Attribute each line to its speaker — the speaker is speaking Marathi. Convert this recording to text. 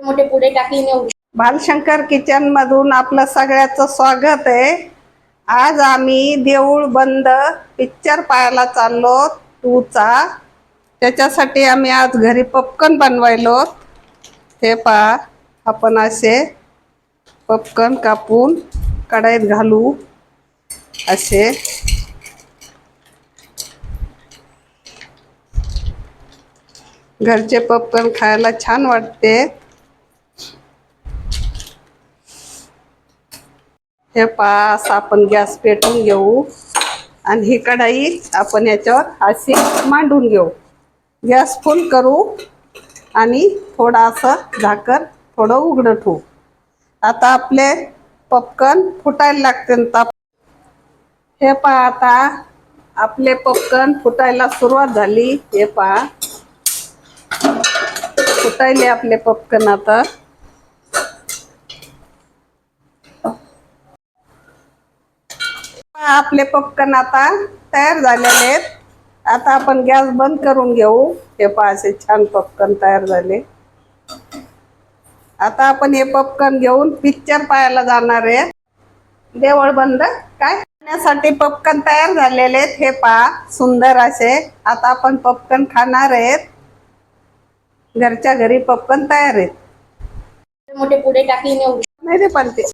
Speaker 1: मोठे पुढे टाकली निवडून.
Speaker 2: बालशंकर किचन मधून आपलं सगळ्याचं स्वागत आहे। आज आम्ही देऊळ बंद पिक्चर पाहायला चाललो 2 चा। त्याच्यासाठी आम्ही आज घरी पॉपकॉर्न बनवायलो। हे पहा, आपण असे पॉपकॉर्न कापून कढईत घालू। असे घरचे पॉपकॉर्न खायला छान वाटते। हे पहा, असं आपण गॅस पेटवून घेऊ आणि ही कढई आपण याच्यावर अशी मांडून घेऊ। गॅस फुल करू आणि थोडासा झाकण थोडं उघडं ठेवू। आता आपले पॉपकॉर्न फुटायला लागतील। हे पहा, आता आपले पॉपकॉर्न फुटायला सुरुवात झाली। हे पहा, फुटायले आपले पॉपकॉर्न। आता आपले पॉपकॉर्न आता तयार झालेले आहेत। आता आपण गॅस बंद करून घेऊ। हे पहा, असे छान पॉपकॉर्न तयार झाले। आता आपण हे पॉपकॉर्न घेऊन पिक्चर पाहायला जाणार आहे। देऊळ बंद काय खाण्यासाठी पॉपकॉर्न तयार झालेले आहेत। हे पहा, सुंदर असे। आता आपण पॉपकॉर्न खाणार आहेत। घरच्या घरी पॉपकॉर्न तयार आहेत।
Speaker 1: मोठे पुढे टाकली निवडून.
Speaker 2: नाही रे पण ते